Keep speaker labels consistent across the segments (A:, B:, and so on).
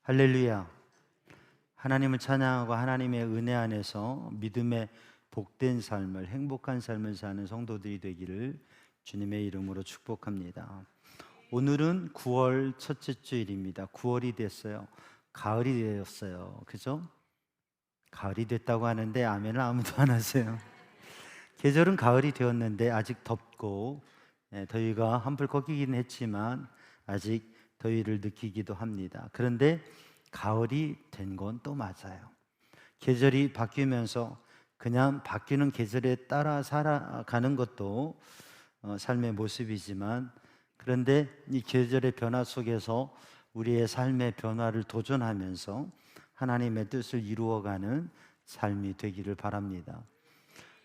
A: 할렐루야. 하나님을 찬양하고 하나님의 은혜 안에서 믿음의 복된 삶을, 행복한 삶을 사는 성도들이 되기를 주님의 이름으로 축복합니다. 오늘은 9월 첫째 주일입니다. 9월이 됐어요. 가을이 되었어요. 그죠? 가을이 됐다고 하는데 아멘을 아무도 안 하세요. 계절은 가을이 되었는데 아직 덥고 더위가 한풀 꺾이긴 했지만 아직 더위를 느끼기도 합니다. 그런데 가을이 된 건 또 맞아요. 계절이 바뀌면서 그냥 바뀌는 계절에 따라 살아가는 것도 삶의 모습이지만, 그런데 이 계절의 변화 속에서 우리의 삶의 변화를 도전하면서 하나님의 뜻을 이루어가는 삶이 되기를 바랍니다.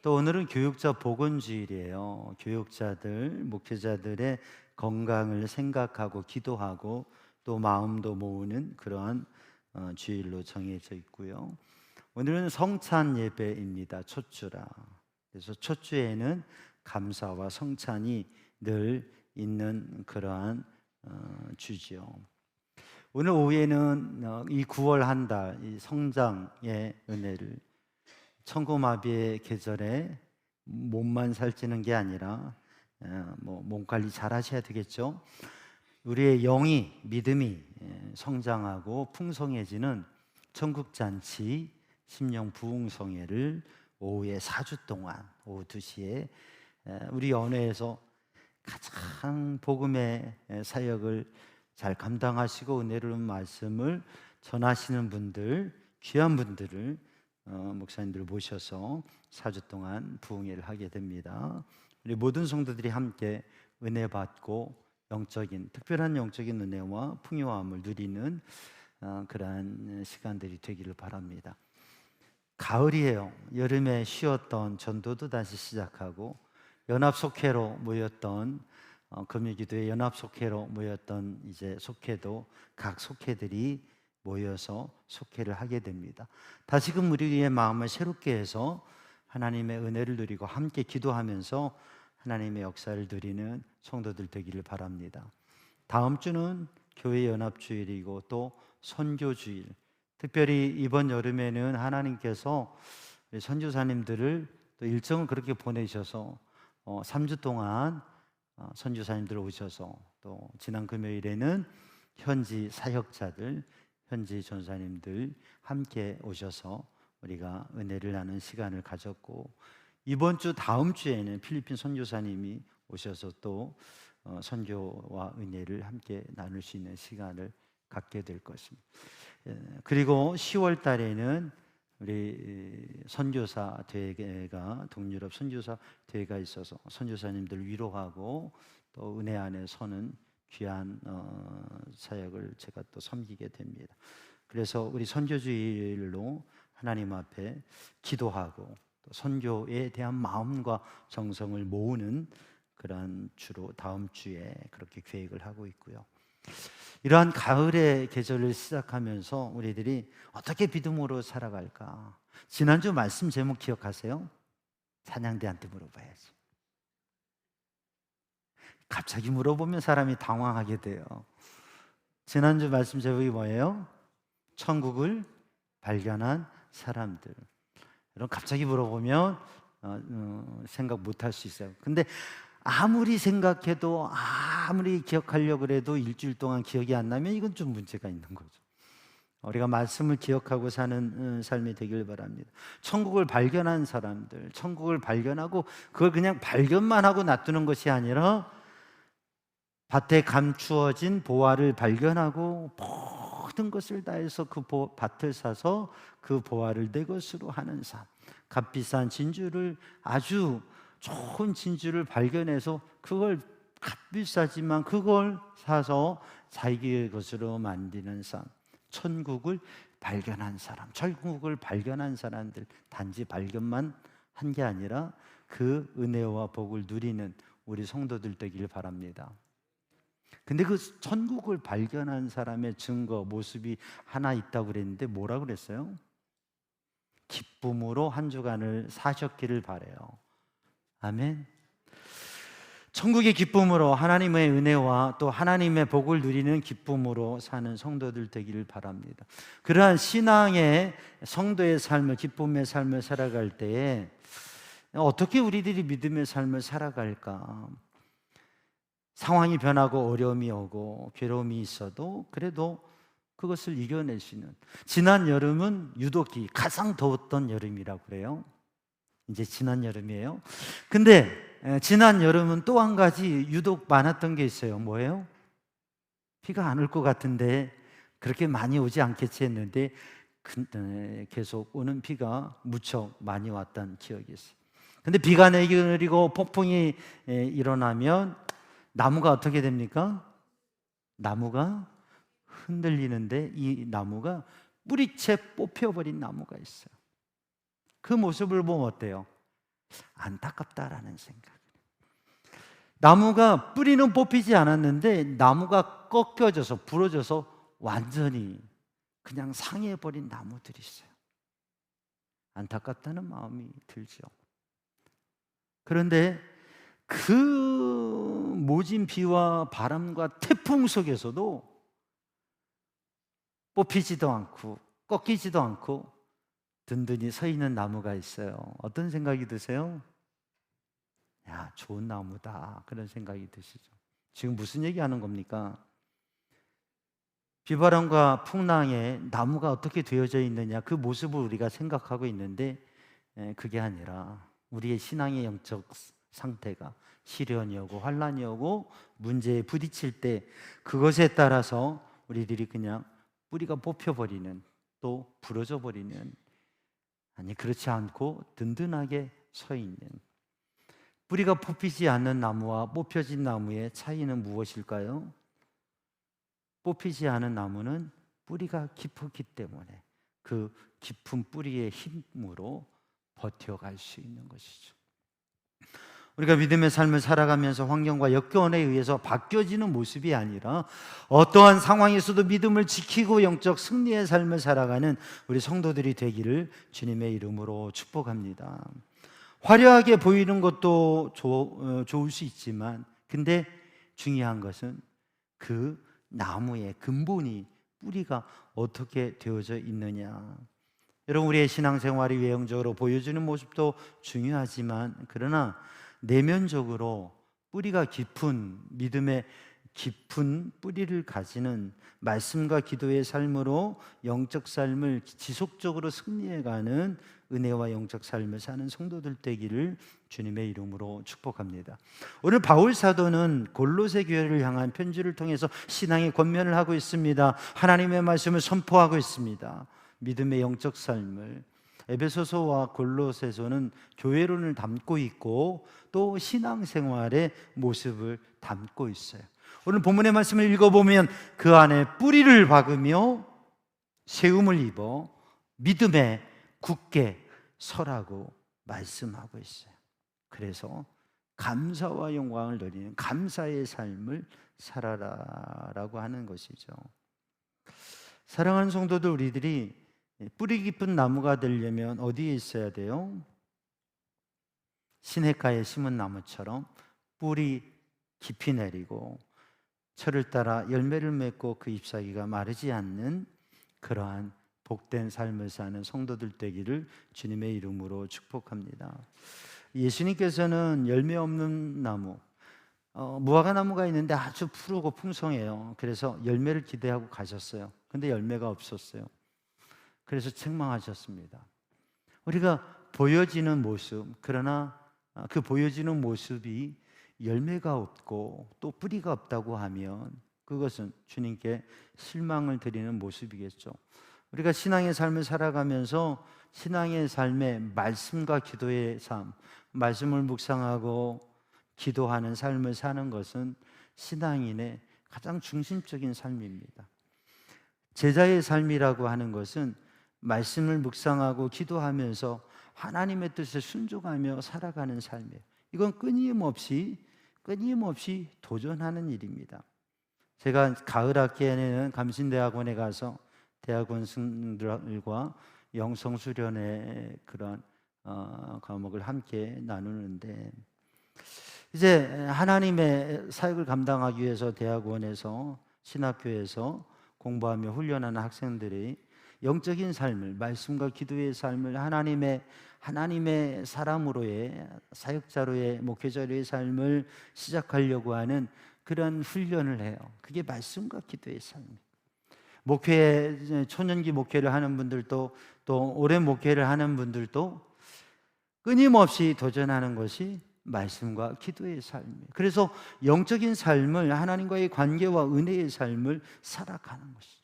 A: 또 오늘은 교육자 보건주일이에요. 교육자들, 목회자들의 건강을 생각하고 기도하고 또 마음도 모으는 그러한 주일로 정해져 있고요. 오늘은 성찬 예배입니다. 초주라. 그래서 초주에는 감사와 성찬이 늘 있는 그러한 주지요. 오늘 오후에는 이 9월 한 달 이 성장의 은혜를, 천고마비의 계절에 몸만 살찌는 게 아니라 몸 관리 잘 하셔야 되겠죠. 우리의 영이, 믿음이 성장하고 풍성해지는 천국잔치 심령 부흥성회를 오후에 4주 동안 오후 2시에 우리 연회에서 가장 복음의 사역을 잘 감당하시고 은혜로운 말씀을 전하시는 분들, 귀한 분들을 목사님들 모셔서 4주 동안 부흥회를 하게 됩니다. 우리 모든 성도들이 함께 은혜 받고 특별한 영적인 은혜와 풍요함을 누리는 그러한 시간들이 되기를 바랍니다. 가을이에요. 여름에 쉬었던 전도도 다시 시작하고, 연합속회로 모였던 금요기도에 연합속회로 모였던 이제 속회도 각 속회들이 모여서 속회를 하게 됩니다. 다시금 우리의 마음을 새롭게 해서 하나님의 은혜를 누리고 함께 기도하면서 하나님의 역사를 누리는 성도들 되기를 바랍니다. 다음 주는 교회 연합주일이고 또 선교주일, 특별히 이번 여름에는 하나님께서 선교사님들을 또 일정을 그렇게 보내셔서 3주 동안 선교사님들 오셔서, 또 지난 금요일에는 현지 사역자들, 현지 전사님들 함께 오셔서 우리가 은혜를 나눈 시간을 가졌고, 이번 주 다음 주에는 필리핀 선교사님이 오셔서 또 선교와 은혜를 함께 나눌 수 있는 시간을 갖게 될 것입니다. 그리고 10월 달에는 우리 선교사 대회가, 동유럽 선교사 대회가 있어서 선교사님들 위로하고 또 은혜 안에 서는 귀한 사역을 제가 또 섬기게 됩니다. 그래서 우리 선교주일로 하나님 앞에 기도하고 또 선교에 대한 마음과 정성을 모으는 그러한 주로 다음 주에 그렇게 계획을 하고 있고요. 이러한 가을의 계절을 시작하면서 우리들이 어떻게 믿음으로 살아갈까? 지난주 말씀 제목 기억하세요? 찬양대한테 물어봐야지. 갑자기 물어보면 사람이 당황하게 돼요. 지난주 말씀 제목이 뭐예요? 천국을 발견한 사람들. 여러분, 갑자기 물어보면 생각 못할 수 있어요. 근데 아무리 생각해도, 아무리 기억하려고 해도 일주일 동안 기억이 안 나면 이건 좀 문제가 있는 거죠. 우리가 말씀을 기억하고 사는 삶이 되길 바랍니다. 천국을 발견한 사람들, 천국을 발견하고 그걸 그냥 발견만 하고 놔두는 것이 아니라 밭에 감추어진 보화를 발견하고 모든 것을 다해서 그 밭을 사서 그 보화를 내 것으로 하는 삶. 값비싼 진주를, 아주 좋은 진주를 발견해서 그걸 값비싸지만 그걸 사서 자기의 것으로 만드는 삶. 천국을 발견한 사람, 천국을 발견한 사람들, 단지 발견만 한 게 아니라 그 은혜와 복을 누리는 우리 성도들 되길 바랍니다. 근데 그 천국을 발견한 사람의 증거, 모습이 하나 있다고 그랬는데 뭐라고 그랬어요? 기쁨으로 한 주간을 사셨기를 바래요. 아멘. 천국의 기쁨으로 하나님의 은혜와 또 하나님의 복을 누리는 기쁨으로 사는 성도들 되기를 바랍니다. 그러한 신앙의 성도의 삶을, 기쁨의 삶을 살아갈 때에 어떻게 우리들이 믿음의 삶을 살아갈까? 상황이 변하고 어려움이 오고 괴로움이 있어도 그래도 그것을 이겨낼 수 있는, 지난 여름은 유독히 가장 더웠던 여름이라고 그래요. 이제 지난 여름이에요. 근데 지난 여름은 또 한 가지 유독 많았던 게 있어요. 뭐예요? 비가 안 올 것 같은데 그렇게 많이 오지 않겠지 했는데 계속 오는 비가 무척 많이 왔던 기억이 있어요. 근데 비가 내리고 폭풍이 일어나면 나무가 어떻게 됩니까? 나무가 흔들리는데 이 나무가 뿌리채 뽑혀버린 나무가 있어요. 그 모습을 보면 어때요? 안타깝다라는 생각. 나무가 뿌리는 뽑히지 않았는데 나무가 꺾여져서 부러져서 완전히 그냥 상해버린 나무들이 있어요. 안타깝다는 마음이 들죠. 그런데 그 모진 비와 바람과 태풍 속에서도 뽑히지도 않고 꺾이지도 않고 든든히 서 있는 나무가 있어요. 어떤 생각이 드세요? 야, 좋은 나무다. 그런 생각이 드시죠. 지금 무슨 얘기하는 겁니까? 비바람과 풍랑에 나무가 어떻게 되어져 있느냐, 그 모습을 우리가 생각하고 있는데 그게 아니라 우리의 신앙의 영적 상태가 시련이 오고 환란이 오고 문제에 부딪힐 때 그것에 따라서 우리들이 그냥 뿌리가 뽑혀버리는, 또 부러져 버리는, 아니 그렇지 않고 든든하게 서 있는, 뿌리가 뽑히지 않는 나무와 뽑혀진 나무의 차이는 무엇일까요? 뽑히지 않은 나무는 뿌리가 깊었기 때문에 그 깊은 뿌리의 힘으로 버텨갈 수 있는 것이죠. 우리가 믿음의 삶을 살아가면서 환경과 여건에 의해서 바뀌어지는 모습이 아니라 어떠한 상황에서도 믿음을 지키고 영적 승리의 삶을 살아가는 우리 성도들이 되기를 주님의 이름으로 축복합니다. 화려하게 보이는 것도 좋을 수 있지만, 근데 중요한 것은 그 나무의 근본이, 뿌리가 어떻게 되어져 있느냐. 여러분, 우리의 신앙생활이 외형적으로 보여주는 모습도 중요하지만, 그러나 내면적으로 뿌리가 깊은, 믿음의 깊은 뿌리를 가지는 말씀과 기도의 삶으로 영적 삶을 지속적으로 승리해가는 은혜와 영적 삶을 사는 성도들 되기를 주님의 이름으로 축복합니다. 오늘 바울 사도는 골로새 교회를 향한 편지를 통해서 신앙의 권면을 하고 있습니다. 하나님의 말씀을 선포하고 있습니다. 믿음의 영적 삶을, 에베소서와 골로새서는 교회론을 담고 있고 또 신앙생활의 모습을 담고 있어요. 오늘 본문의 말씀을 읽어보면 그 안에 뿌리를 박으며 세움을 입어 믿음에 굳게 서라고 말씀하고 있어요. 그래서 감사와 영광을 누리는 감사의 삶을 살아라라고 하는 것이죠. 사랑하는 성도들, 우리들이 뿌리 깊은 나무가 되려면 어디에 있어야 돼요? 시냇가에 심은 나무처럼 뿌리 깊이 내리고 철을 따라 열매를 맺고 그 잎사귀가 마르지 않는 그러한 복된 삶을 사는 성도들 되기를 주님의 이름으로 축복합니다. 예수님께서는 열매 없는 나무, 무화과 나무가 있는데 아주 푸르고 풍성해요. 그래서 열매를 기대하고 가셨어요. 근데 열매가 없었어요. 그래서 책망하셨습니다. 우리가 보여지는 모습, 그러나 그 보여지는 모습이 열매가 없고 또 뿌리가 없다고 하면 그것은 주님께 실망을 드리는 모습이겠죠. 우리가 신앙의 삶을 살아가면서 신앙의 삶의 말씀과 기도의 삶, 말씀을 묵상하고 기도하는 삶을 사는 것은 신앙인의 가장 중심적인 삶입니다. 제자의 삶이라고 하는 것은 말씀을 묵상하고 기도하면서 하나님의 뜻에 순종하며 살아가는 삶이에요. 이건 끊임없이 도전하는 일입니다. 제가 가을 학기에는 감신대학원에 가서 대학원생들과 영성 수련의 그런 과목을 함께 나누는데 이제 하나님의 사역을 감당하기 위해서 대학원에서 신학교에서 공부하며 훈련하는 학생들이 영적인 삶을, 말씀과 기도의 삶을 하나님의 사람으로의, 사역자로의, 목회자로의 삶을 시작하려고 하는 그런 훈련을 해요. 그게 말씀과 기도의 삶이에요. 초년기 목회를 하는 분들도, 또 오랜 목회를 하는 분들도 끊임없이 도전하는 것이 말씀과 기도의 삶이에요. 그래서 영적인 삶을, 하나님과의 관계와 은혜의 삶을 살아가는 것이죠.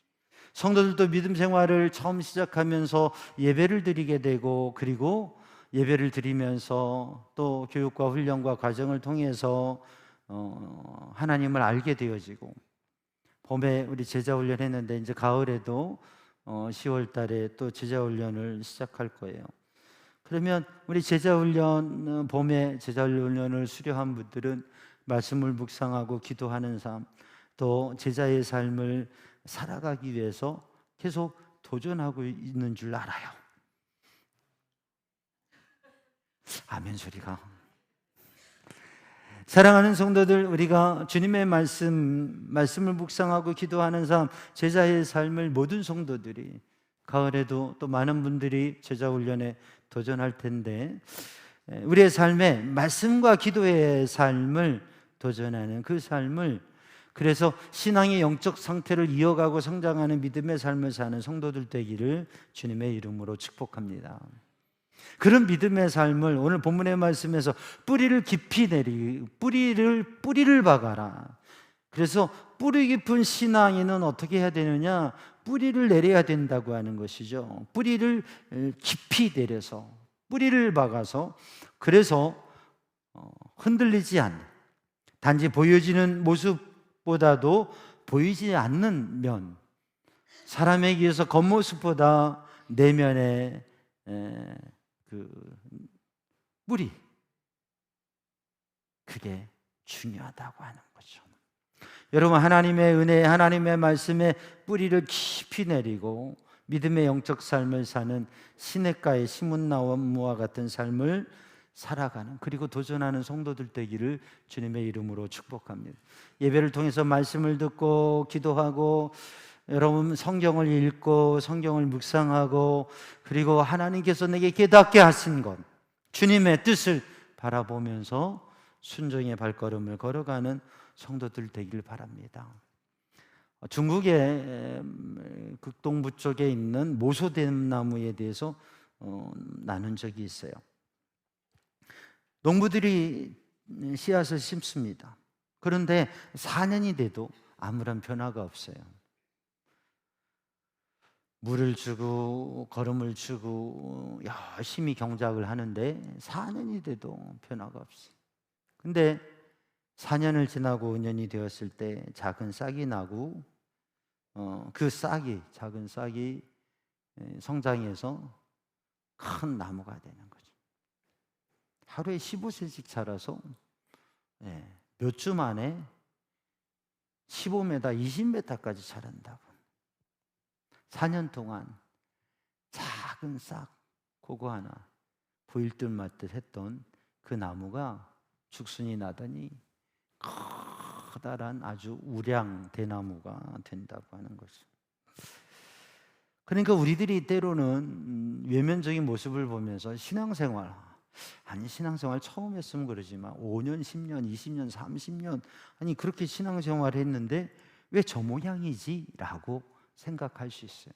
A: 성도들도 믿음 생활을 처음 시작하면서 예배를 드리게 되고, 그리고 예배를 드리면서 또 교육과 훈련과 과정을 통해서 하나님을 알게 되어지고, 봄에 우리 제자 훈련 했는데 이제 가을에도 10월 달에 또 제자 훈련을 시작할 거예요. 그러면 우리 제자 훈련, 봄에 제자 훈련을 수료한 분들은 말씀을 묵상하고 기도하는 삶, 또 제자의 삶을 살아가기 위해서 계속 도전하고 있는 줄 알아요. 아멘 소리가. 사랑하는 성도들, 우리가 주님의 말씀을 묵상하고 기도하는 삶, 제자의 삶을 모든 성도들이, 가을에도 또 많은 분들이 제자 훈련에 도전할 텐데, 우리의 삶에 말씀과 기도의 삶을 도전하는 그 삶을, 그래서 신앙의 영적 상태를 이어가고 성장하는 믿음의 삶을 사는 성도들 되기를 주님의 이름으로 축복합니다. 그런 믿음의 삶을 오늘 본문의 말씀에서 뿌리를 깊이 뿌리를 박아라. 그래서 뿌리 깊은 신앙인은 어떻게 해야 되느냐? 뿌리를 내려야 된다고 하는 것이죠. 뿌리를 깊이 내려서, 뿌리를 박아서, 그래서 흔들리지 않는, 단지 보여지는 모습보다도 보이지 않는 면, 사람에게 의해서 겉모습보다 내면의 그 뿌리, 그게 중요하다고 하는 거죠. 여러분, 하나님의 은혜, 하나님의 말씀에 뿌리를 깊이 내리고 믿음의 영적 삶을 사는 시냇가의 시문나무와 같은 삶을 살아가는, 그리고 도전하는 성도들 되기를 주님의 이름으로 축복합니다. 예배를 통해서 말씀을 듣고 기도하고, 여러분 성경을 읽고 성경을 묵상하고, 그리고 하나님께서 내게 깨닫게 하신 것, 주님의 뜻을 바라보면서 순종의 발걸음을 걸어가는 성도들 되길 바랍니다. 중국의 극동부 쪽에 있는 모소댐나무에 대해서 나눈 적이 있어요. 농부들이 씨앗을 심습니다. 그런데 4년이 돼도 아무런 변화가 없어요. 물을 주고 거름을 주고 열심히 경작을 하는데 4년이 돼도 변화가 없어요. 근데 4년을 지나고 5년이 되었을 때 작은 싹이 나고, 그 작은 싹이 성장해서 큰 나무가 되는 거죠. 하루에 15cm씩 자라서 몇 주 만에 15m, 20m까지 자란다고. 4년 동안 작은 싹 그거 하나 보일 듯 말 듯 했던 그 나무가 죽순이 나더니 커다란 아주 우량 대나무가 된다고 하는 거죠. 그러니까 우리들이 때로는 외면적인 모습을 보면서 신앙생활 처음 했으면 그러지만 5년, 10년, 20년, 30년 아니 그렇게 신앙생활 했는데 왜 저 모양이지? 라고 생각할 수 있어요.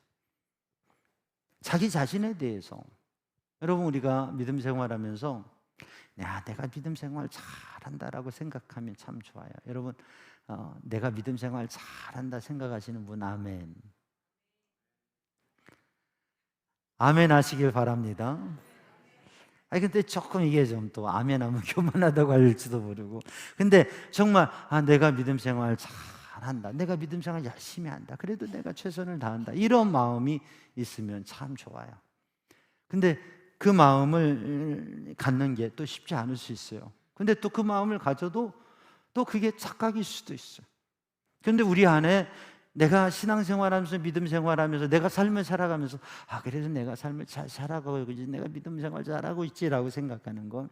A: 자기 자신에 대해서, 여러분 우리가 믿음 생활하면서 내가 믿음 생활 잘한다라고 생각하면 참 좋아요. 여러분 내가 믿음 생활 잘한다 생각하시는 분 아멘. 아멘 하시길 바랍니다. 근데 조금 이게 좀 또 아멘하면 교만하다고 할지도 모르고, 근데 정말 내가 믿음 생활 잘한다, 내가 믿음 생활 열심히 한다, 그래도 내가 최선을 다한다, 이런 마음이 있으면 참 좋아요. 근데 그 마음을 갖는 게 또 쉽지 않을 수 있어요. 근데 또 그 마음을 가져도 또 그게 착각일 수도 있어요. 근데 우리 안에 내가 신앙생활하면서 믿음 생활하면서 내가 삶을 살아가면서 그래서 내가 삶을 잘 살아가고 있지, 내가 믿음 생활 잘하고 있지라고 생각하는 건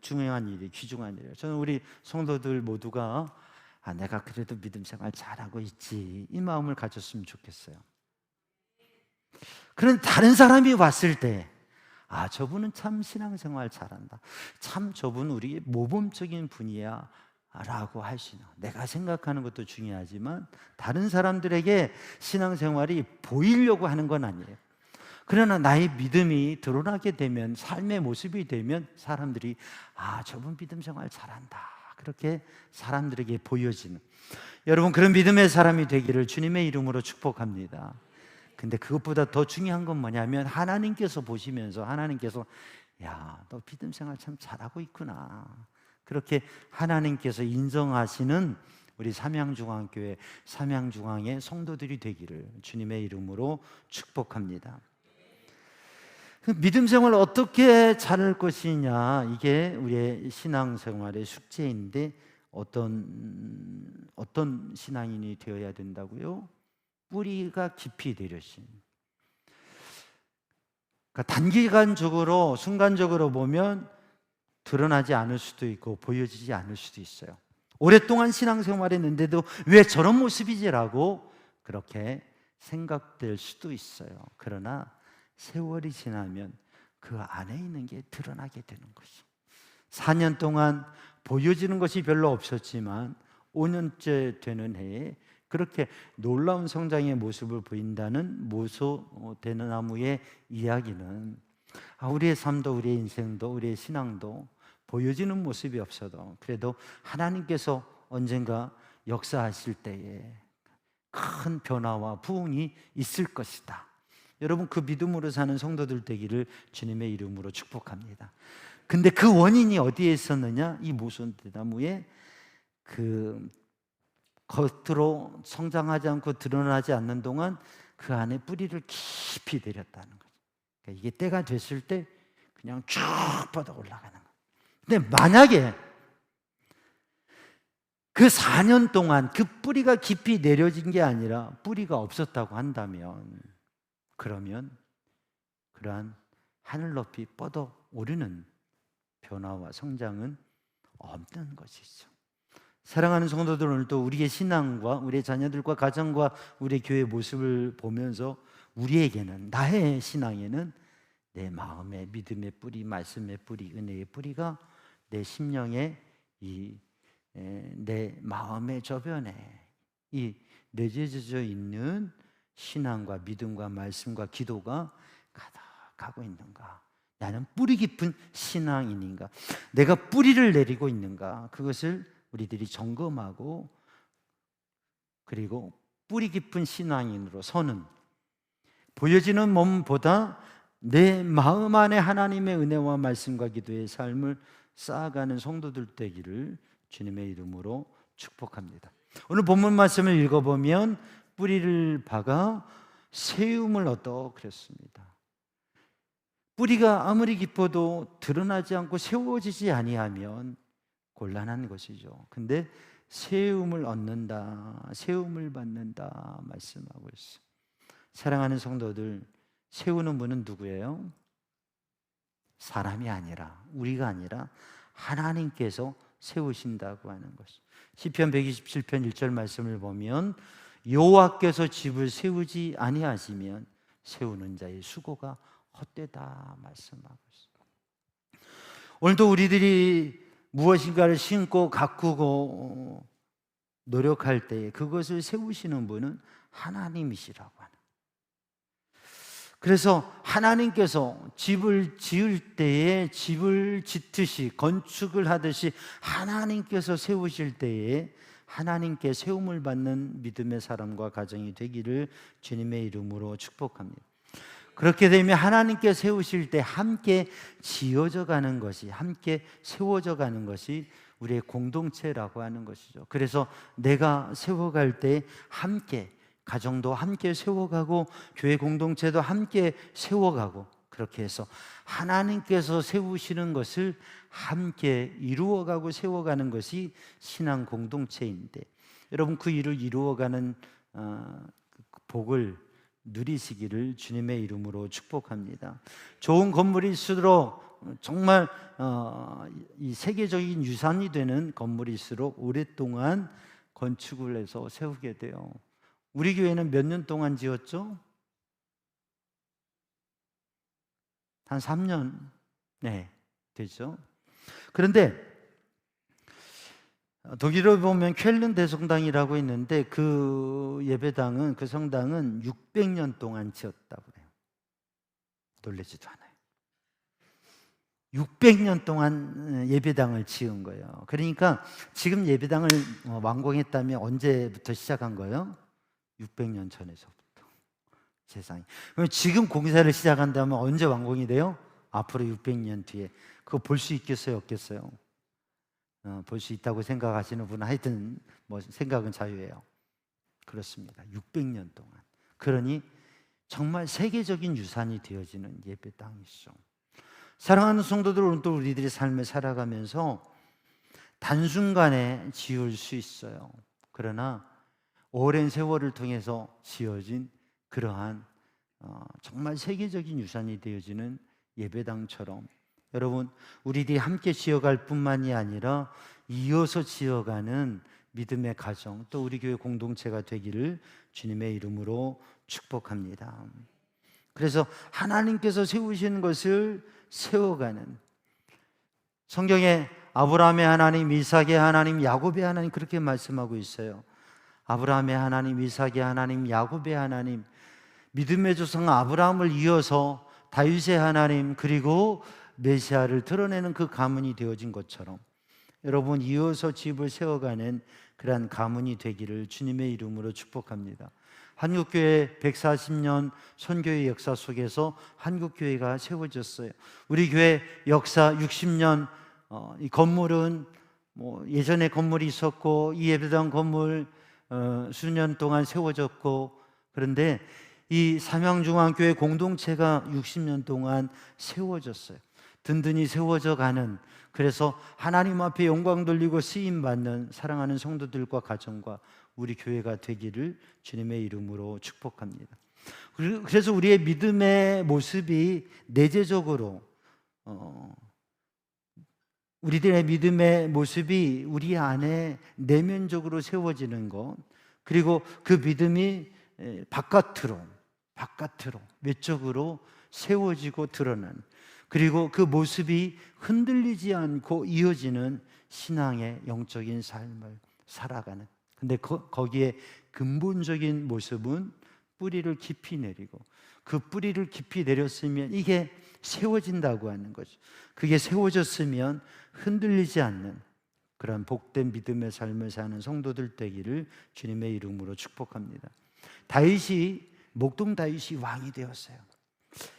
A: 중요한 일이, 귀중한 일이에요. 저는 우리 성도들 모두가 내가 그래도 믿음 생활 잘하고 있지, 이 마음을 가졌으면 좋겠어요. 그런 다른 사람이 왔을 때 저분은 참 신앙생활 잘한다, 참 저분 우리 모범적인 분이야 라고 할 수 있는, 내가 생각하는 것도 중요하지만 다른 사람들에게 신앙생활이 보이려고 하는 건 아니에요. 그러나 나의 믿음이 드러나게 되면, 삶의 모습이 되면 사람들이 저분 믿음 생활 잘한다, 그렇게 사람들에게 보여지는, 여러분 그런 믿음의 사람이 되기를 주님의 이름으로 축복합니다. 근데 그것보다 더 중요한 건 뭐냐면, 하나님께서 보시면서 하나님께서 야, 너 믿음 생활 참 잘하고 있구나, 그렇게 하나님께서 인정하시는 우리 삼양중앙교회 삼양중앙의 성도들이 되기를 주님의 이름으로 축복합니다. 믿음 생활을 어떻게 잘할 것이냐, 이게 우리의 신앙생활의 숙제인데, 어떤 신앙인이 되어야 된다고요? 뿌리가 깊이 내려진, 그러니까 단기간적으로 순간적으로 보면 드러나지 않을 수도 있고 보여지지 않을 수도 있어요. 오랫동안 신앙생활 했는데도 왜 저런 모습이지라고 그렇게 생각될 수도 있어요. 그러나 세월이 지나면 그 안에 있는 게 드러나게 되는 것이, 4년 동안 보여지는 것이 별로 없었지만 5년째 되는 해에 그렇게 놀라운 성장의 모습을 보인다는 모소대나무의 이야기는 우리의 삶도, 우리의 인생도, 우리의 신앙도 보여지는 모습이 없어도 그래도 하나님께서 언젠가 역사하실 때에 큰 변화와 부흥이 있을 것이다. 여러분 그 믿음으로 사는 성도들 되기를 주님의 이름으로 축복합니다. 근데 그 원인이 어디에 있었느냐? 이 모소대나무에 그 겉으로 성장하지 않고 드러나지 않는 동안 그 안에 뿌리를 깊이 내렸다는 거죠. 그러니까 이게 때가 됐을 때 그냥 쭉 뻗어 올라가는 거예요. 근데 만약에 그 4년 동안 그 뿌리가 깊이 내려진 게 아니라 뿌리가 없었다고 한다면, 그러면 그러한 하늘 높이 뻗어 오르는 변화와 성장은 없는 것이죠. 사랑하는 성도들, 오늘도 우리의 신앙과 우리의 자녀들과 가정과 우리의 교회의 모습을 보면서 우리에게는, 나의 신앙에는 내 마음의 믿음의 뿌리, 말씀의 뿌리, 은혜의 뿌리가 내 심령에, 내 마음의 저변에 이 내재져 있는 신앙과 믿음과 말씀과 기도가 가득하고 있는가? 나는 뿌리 깊은 신앙인인가? 내가 뿌리를 내리고 있는가? 그것을 우리들이 점검하고, 그리고 뿌리 깊은 신앙인으로 서는, 보여지는 몸보다 내 마음 안에 하나님의 은혜와 말씀과 기도의 삶을 쌓아가는 성도들 되기를 주님의 이름으로 축복합니다. 오늘 본문 말씀을 읽어보면 뿌리를 박아 세움을 얻어 그랬습니다. 뿌리가 아무리 깊어도 드러나지 않고 세워지지 아니하면 곤란한 것이죠. 근데 세움을 얻는다, 세움을 받는다 말씀하고 있어요. 사랑하는 성도들, 세우는 분은 누구예요? 사람이 아니라, 우리가 아니라 하나님께서 세우신다고 하는 것이. 시편 127편 1절 말씀을 보면 여호와께서 집을 세우지 아니하시면 세우는 자의 수고가 헛되다 말씀하고 있습니다. 오늘도 우리들이 무엇인가를 심고 가꾸고 노력할 때에 그것을 세우시는 분은 하나님이시라고 하는. 그래서 하나님께서 집을 지을 때에 집을 짓듯이, 건축을 하듯이 하나님께서 세우실 때에 하나님께 세움을 받는 믿음의 사람과 가정이 되기를 주님의 이름으로 축복합니다. 그렇게 되면 하나님께 세우실 때 함께 지어져 가는 것이, 함께 세워져 가는 것이 우리의 공동체라고 하는 것이죠. 그래서 내가 세워갈 때 함께, 가정도 함께 세워가고 교회 공동체도 함께 세워가고, 그렇게 해서 하나님께서 세우시는 것을 함께 이루어가고 세워가는 것이 신앙 공동체인데, 여러분 그 일을 이루어가는 복을 누리시기를 주님의 이름으로 축복합니다. 좋은 건물일수록 정말 이 세계적인 유산이 되는 건물일수록 오랫동안 건축을 해서 세우게 돼요. 우리 교회는 몇 년 동안 지었죠? 한 3년 네, 되죠. 그런데 독일에 보면 쾰른 대성당이라고 있는데 그 예배당은, 그 성당은 600년 동안 지었다고 해요. 놀라지도 않아요. 600년 동안 예배당을 지은 거예요. 그러니까 지금 예배당을 완공했다면 언제부터 시작한 거예요? 600년 전에서부터. 세상에. 그럼 지금 공사를 시작한다면 언제 완공이 돼요? 앞으로 600년 뒤에. 그거 볼 수 있겠어요, 없겠어요? 볼 수 있다고 생각하시는 분은 하여튼 뭐 생각은 자유예요. 그렇습니다. 600년 동안. 그러니 정말 세계적인 유산이 되어지는 예배당이죠. 사랑하는 성도들, 오늘 또 우리들이 삶을 살아가면서 단순간에 지을 수 있어요. 그러나 오랜 세월을 통해서 지어진 그러한 정말 세계적인 유산이 되어지는 예배당처럼 여러분, 우리들이 함께 지어갈 뿐만이 아니라 이어서 지어가는 믿음의 가정, 또 우리 교회 공동체가 되기를 주님의 이름으로 축복합니다. 그래서 하나님께서 세우시는 것을 세워가는, 성경에 아브라함의 하나님, 이삭의 하나님, 야곱의 하나님 그렇게 말씀하고 있어요. 아브라함의 하나님, 이삭의 하나님, 야곱의 하나님, 믿음의 조상 아브라함을 이어서 다윗의 하나님, 그리고 메시아를 드러내는 그 가문이 되어진 것처럼 여러분, 이어서 집을 세워가는 그러한 가문이 되기를 주님의 이름으로 축복합니다. 한국교회 140년 선교의 역사 속에서 한국교회가 세워졌어요. 우리 교회 역사 60년, 이 건물은 뭐 예전에 건물이 있었고 이 예배당 건물 수년 동안 세워졌고, 그런데 이 삼양중앙교회 공동체가 60년 동안 세워졌어요. 든든히 세워져 가는, 그래서 하나님 앞에 영광 돌리고 쓰임받는 사랑하는 성도들과 가정과 우리 교회가 되기를 주님의 이름으로 축복합니다. 그래서 우리의 믿음의 모습이 내재적으로 우리들의 믿음의 모습이 우리 안에 내면적으로 세워지는 것, 그리고 그 믿음이 바깥으로 외적으로 세워지고 드러나는, 그리고 그 모습이 흔들리지 않고 이어지는 신앙의 영적인 삶을 살아가는. 근데 거기에 근본적인 모습은 뿌리를 깊이 내리고, 그 뿌리를 깊이 내렸으면 이게 세워진다고 하는 거죠. 그게 세워졌으면 흔들리지 않는 그런 복된 믿음의 삶을 사는 성도들 되기를 주님의 이름으로 축복합니다. 목동 다윗이 왕이 되었어요.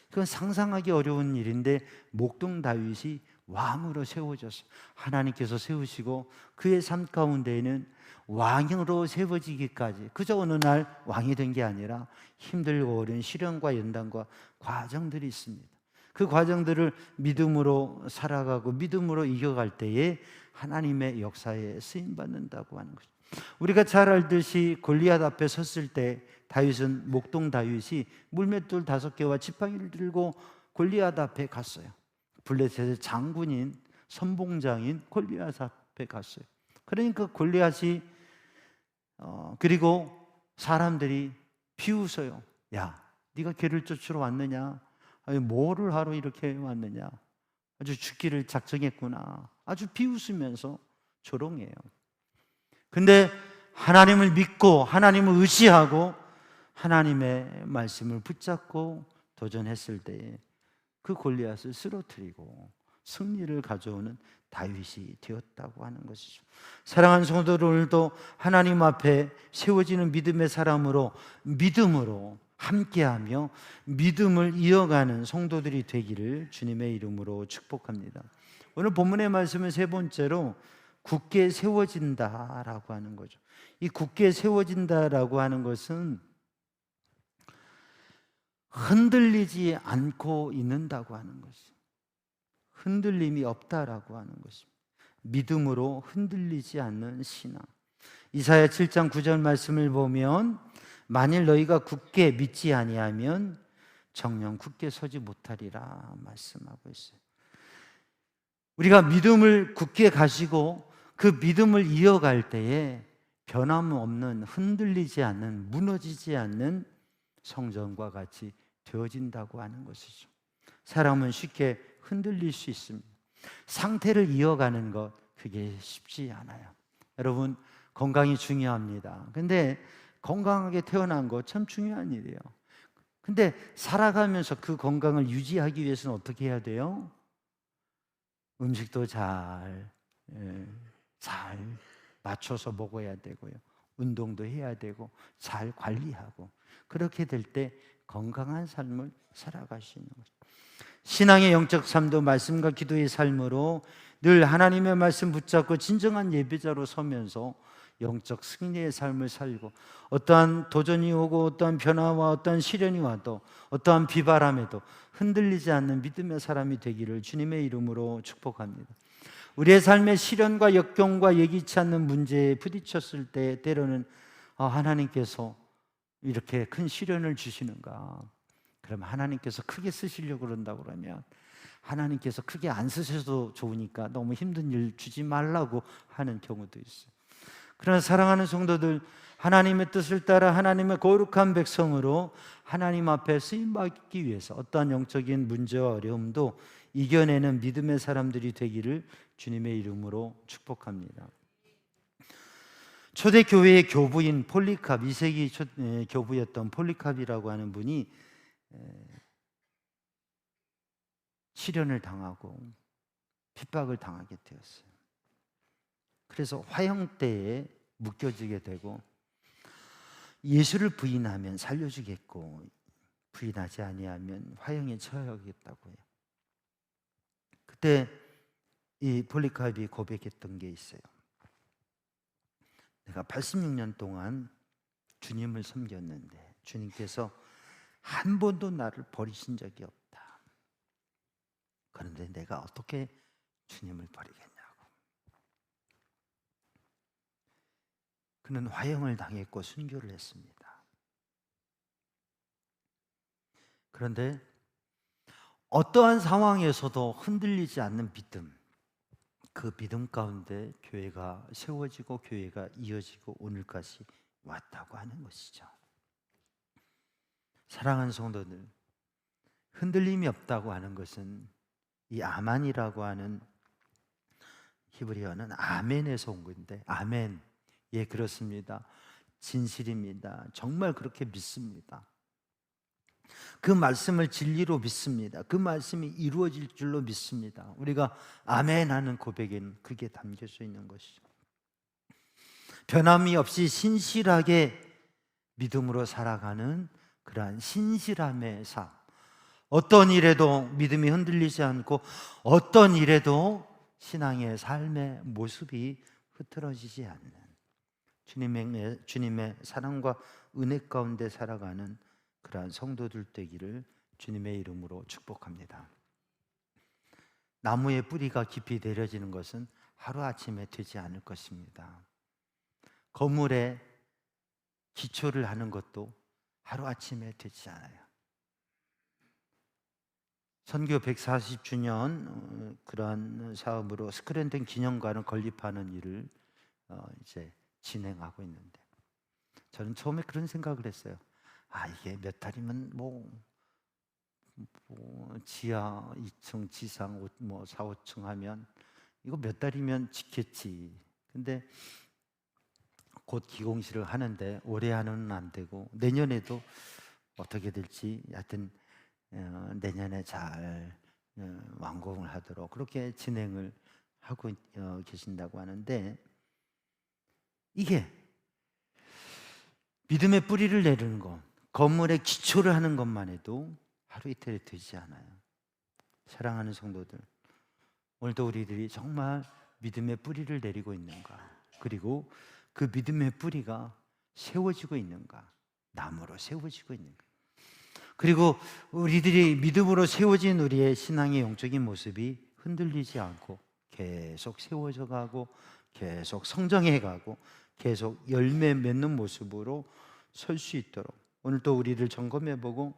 A: 그건 상상하기 어려운 일인데 목동 다윗이 왕으로 세워졌어요. 하나님께서 세우시고 그의 삶 가운데에는 왕으로 세워지기까지 그저 어느 날 왕이 된 게 아니라 힘들고 어려운 시련과 연단과 과정들이 있습니다. 그 과정들을 믿음으로 살아가고 믿음으로 이겨갈 때에 하나님의 역사에 쓰임받는다고 하는 거죠. 우리가 잘 알듯이 골리앗 앞에 섰을 때 다윗은, 목동 다윗이 물맷돌 5개와 지팡이를 들고 골리앗 앞에 갔어요. 블레셋의 장군인, 선봉장인 골리앗 앞에 갔어요. 그러니까 골리앗이 그리고 사람들이 비웃어요. 야, 네가 개를 쫓으러 왔느냐? 아니, 뭐를 하러 이렇게 왔느냐? 아주 죽기를 작정했구나. 아주 비웃으면서 조롱해요. 근데 하나님을 믿고 하나님을 의지하고 하나님의 말씀을 붙잡고 도전했을 때에 그 골리앗을 쓰러뜨리고 승리를 가져오는 다윗이 되었다고 하는 것이죠. 사랑하는 성도들, 오늘도 하나님 앞에 세워지는 믿음의 사람으로, 믿음으로 함께하며 믿음을 이어가는 성도들이 되기를 주님의 이름으로 축복합니다. 오늘 본문의 말씀은 세 번째로 굳게 세워진다라고 하는 거죠. 이 굳게 세워진다라고 하는 것은 흔들리지 않고 있는다고 하는 것이죠. 흔들림이 없다라고 하는 것입니다. 믿음으로 흔들리지 않는 신앙. 이사야 7장 9절 말씀을 보면 만일 너희가 굳게 믿지 아니하면 정녕 굳게 서지 못하리라 말씀하고 있어요. 우리가 믿음을 굳게 가지고 그 믿음을 이어갈 때에 변함없는, 흔들리지 않는, 무너지지 않는 성전과 같이 되어진다고 하는 것이죠. 사람은 쉽게 흔들릴 수 있습니다. 상태를 이어가는 것, 그게 쉽지 않아요. 여러분, 건강이 중요합니다. 근데 건강하게 태어난 거 참 중요한 일이에요. 근데 살아가면서 그 건강을 유지하기 위해서는 어떻게 해야 돼요? 음식도 잘 맞춰서 먹어야 되고요. 운동도 해야 되고, 잘 관리하고, 그렇게 될 때 건강한 삶을 살아갈 수 있는 거죠. 신앙의 영적 삶도 말씀과 기도의 삶으로 늘 하나님의 말씀 붙잡고 진정한 예배자로 서면서 영적 승리의 삶을 살고, 어떠한 도전이 오고 어떠한 변화와 어떠한 시련이 와도 어떠한 비바람에도 흔들리지 않는 믿음의 사람이 되기를 주님의 이름으로 축복합니다. 우리의 삶의 시련과 역경과 예기치 않는 문제에 부딪혔을 때 때로는 하나님께서 이렇게 큰 시련을 주시는가? 그럼 하나님께서 크게 쓰시려고 그런다고 그러면 하나님께서 크게 안 쓰셔도 좋으니까 너무 힘든 일 주지 말라고 하는 경우도 있어요. 그러나 사랑하는 성도들, 하나님의 뜻을 따라 하나님의 거룩한 백성으로 하나님 앞에 쓰임받기 위해서 어떠한 영적인 문제와 어려움도 이겨내는 믿음의 사람들이 되기를 주님의 이름으로 축복합니다. 초대 교회의 교부인 폴리캅, 2세기 교부였던 폴리캅이라고 하는 분이 시련을 당하고 핍박을 당하게 되었어요. 그래서 화형대에 묶여지게 되고, 예수를 부인하면 살려주겠고 부인하지 아니하면 화형에 처하겠다고 해요. 그때 이 폴리캅이 고백했던 게 있어요. 내가 86년 동안 주님을 섬겼는데 주님께서 한 번도 나를 버리신 적이 없다. 그런데 내가 어떻게 주님을 버리겠냐고. 그는 화형을 당했고 순교를 했습니다. 그런데 어떠한 상황에서도 흔들리지 않는 믿음, 그 믿음 가운데 교회가 세워지고 교회가 이어지고 오늘까지 왔다고 하는 것이죠. 사랑하는 성도들, 흔들림이 없다고 하는 것은 이 아만이라고 하는 히브리어는 아멘에서 온 건데, 아멘, 예, 그렇습니다. 진실입니다. 정말 그렇게 믿습니다. 그 말씀을 진리로 믿습니다. 그 말씀이 이루어질 줄로 믿습니다. 우리가 아멘 하는 고백에는 그게 담겨져 있는 것이죠. 변함이 없이 신실하게 믿음으로 살아가는 그러한 신실함의 삶. 어떤 일에도 믿음이 흔들리지 않고 어떤 일에도 신앙의 삶의 모습이 흐트러지지 않는 주님의 사랑과 은혜 가운데 살아가는 그러한 성도들 되기를 주님의 이름으로 축복합니다. 나무의 뿌리가 깊이 내려지는 것은 하루아침에 되지 않을 것입니다. 건물에 기초를 하는 것도 하루아침에 되지 않아요. 선교 140주년 그러한 사업으로 스크랜턴 기념관을 건립하는 일을 이제 진행하고 있는데, 저는 처음에 그런 생각을 했어요. 이게 몇 달이면 뭐 지하 2층, 지상 4, 5층 하면 이거 몇 달이면 짓겠지. 근데 곧 기공실을 하는데 올해 하는 안 되고 내년에도 어떻게 될지, 하여튼 내년에 잘 완공을 하도록 그렇게 진행을 하고 계신다고 하는데, 이게 믿음의 뿌리를 내리는 것, 건물에 기초를 하는 것만 해도 하루 이틀이 되지 않아요. 사랑하는 성도들, 오늘도 우리들이 정말 믿음의 뿌리를 내리고 있는가, 그리고 그 믿음의 뿌리가 세워지고 있는가, 나무로 세워지고 있는가, 그리고 우리들이 믿음으로 세워진 우리의 신앙의 영적인 모습이 흔들리지 않고 계속 세워져 가고 계속 성장해 가고 계속 열매 맺는 모습으로 설 수 있도록 오늘 또 우리를 점검해 보고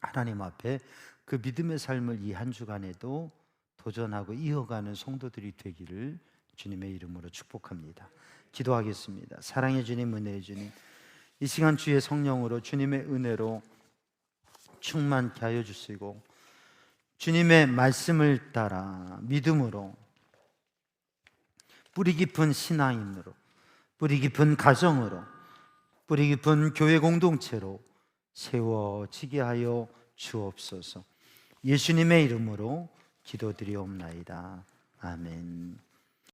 A: 하나님 앞에 그 믿음의 삶을 이 한 주간에도 도전하고 이어가는 성도들이 되기를 주님의 이름으로 축복합니다. 기도하겠습니다. 사랑의 주님, 은혜의 주님, 이 시간 주의 성령으로 주님의 은혜로 충만케 하여 주시고 주님의 말씀을 따라 믿음으로 뿌리 깊은 신앙인으로, 뿌리 깊은 가정으로, 뿌리 깊은 교회 공동체로 세워지게 하여 주옵소서. 예수님의 이름으로 기도드리옵나이다. 아멘.